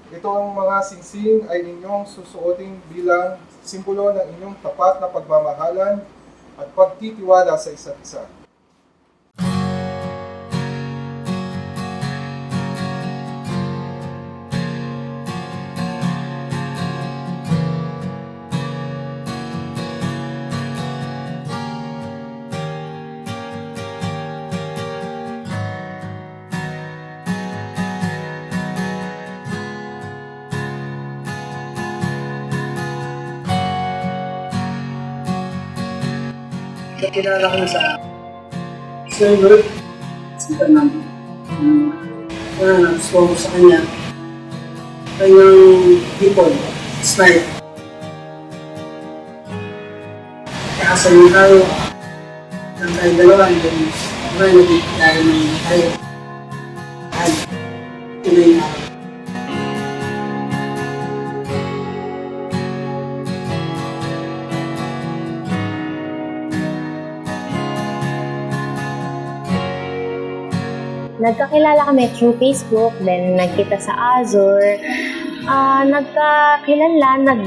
Ito ang mga singsing ay inyong susuotin bilang simbolo ng inyong tapat na pagmamahalan at pagtitiwala sa isa't isa. Kilala ko sa server, sa namin. Gusto ko sa kanya, kanyang people, smile. Kakasal niya tayo, lang tayo dalawa, and then, naging tayo ng tayo. At, tuloy na ako. Nagkakilala kami through Facebook, then nagkita sa Azure. Nagkakilanlan,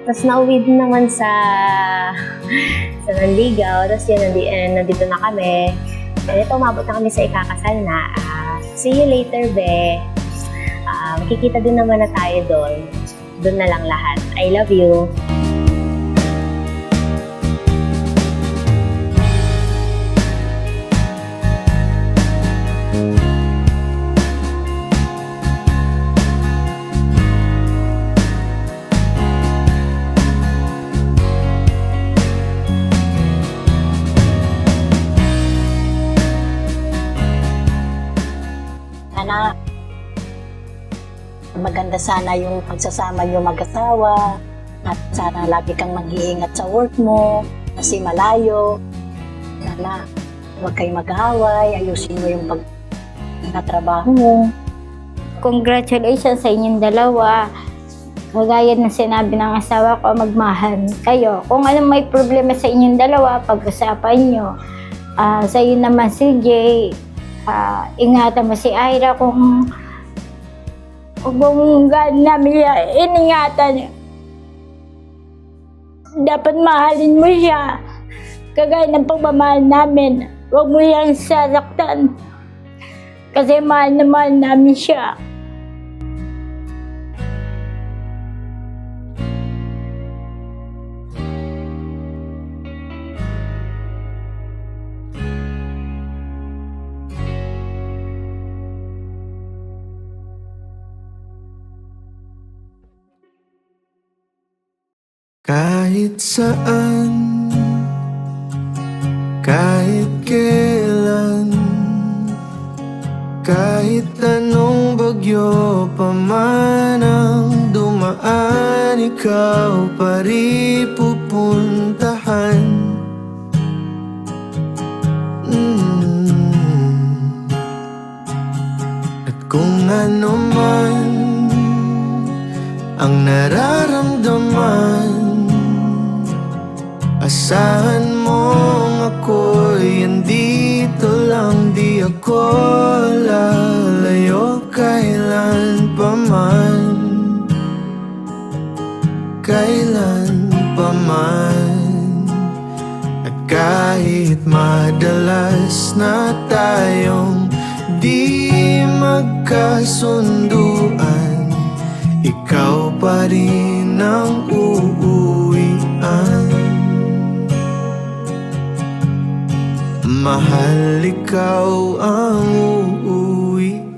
tapos nauwi din naman sa Nanligaw. Tapos yun, nandito na kami. And ito, umabot na kami sa ikakasal na. See you later, be. Makikita din naman na tayo doon. Doon na lang lahat. I love you. Sana maganda sana yung pagsasama niyo mag-asawa at sana lagi kang mag-iingat sa work mo kasi malayo. Sana huwag kayo mag-away, ayusin mo yung pagtatrabaho mo. Congratulations sa inyong dalawa. Kagaya ng sinabi ng asawa ko, magmahal kayo. Kung anong may problema sa inyong dalawa, pag-usapan nyo. Sa iyo naman si Jay, ingatan mo si Ira kung gaan namin siya, iningatan. Dapat mahalin mo siya. Kagaya ng pagmamahal namin, huwag mo siyang sasaktan. Kasi mahal na mahal namin siya. Kahit saan, kahit kailan, kahit anong bagyo pa man ang dumaan, ikaw pa rin pupuntahan. At kung ano man ang nararamdaman, asahan mong ako'y andito lang, di ako lalayo kailan paman, kailan paman. At kahit madalas na tayong di magkasunduan, ikaw pa rin ang uuwian. Mahal, ikaw ang uuwian.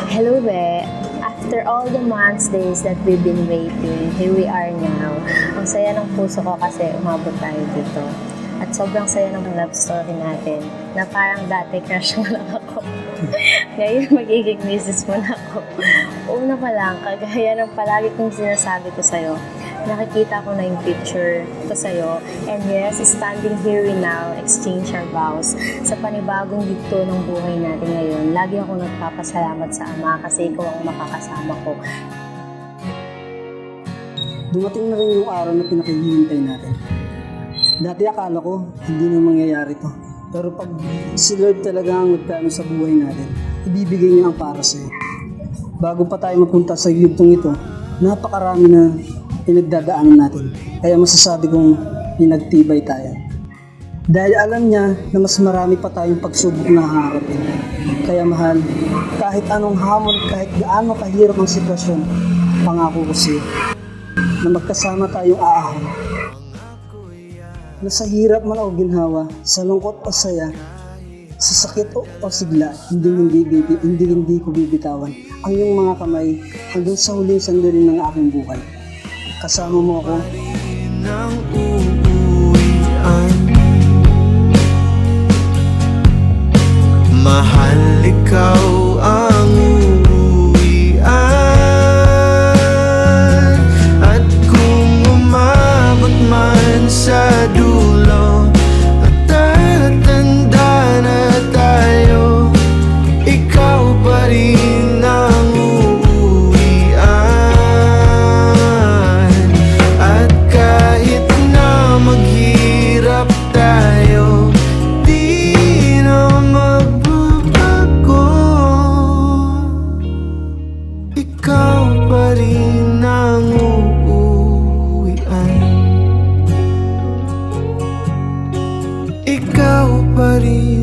Hello, be. After all the months, days that we've been waiting, here we are now. Ang saya ng puso ko kasi umabot tayo dito. At sobrang saya ng love story natin na parang dati crush mo lang ako. Ngayon magiging misis mo na ako. Una pa lang, kagaya ng palagi kong sinasabi ko sa'yo, nakikita ko na yung picture ko sa'yo. And yes, standing here we now, exchange our vows. Sa panibagong yugto ng buhay natin ngayon, lagi ako nagpapasalamat sa Ama kasi ikaw ang makakasama ko. Dumating na rin yung araw na pinaghihintay natin. Dati akala ko, hindi na mangyayari to. Pero pag si Lord talaga ang nagplano sa buhay natin, ibibigay niya ang para sa'yo. Bago pa tayo mapunta sa yugtong ito, napakarami na pinagdadaanan natin. Kaya masasabi kong pinagtibay tayo. Dahil alam niya na mas marami pa tayong pagsubok na haharapin. Kaya mahal, kahit anong hamon, kahit gaano kahirap ang sitwasyon, pangako ko sa'yo na magkasama tayong aahon. Na sa hirap man o ginhawa, sa lungkot o saya, sa sakit o sigla, hindi ko bibitawan ang iyong mga kamay hanggang sa huling sandali ng aking buhay. Kasama mo ako. Nang uuwian, mahal, ikaw ang uuwian. At kung umabot man sa dulo at tatanda na tayo, ikaw pa rin ang uuwian. At kahit na maghirap tayo, di na magbabago. Ikaw pa rin ang uuwian. Ikaw pa rin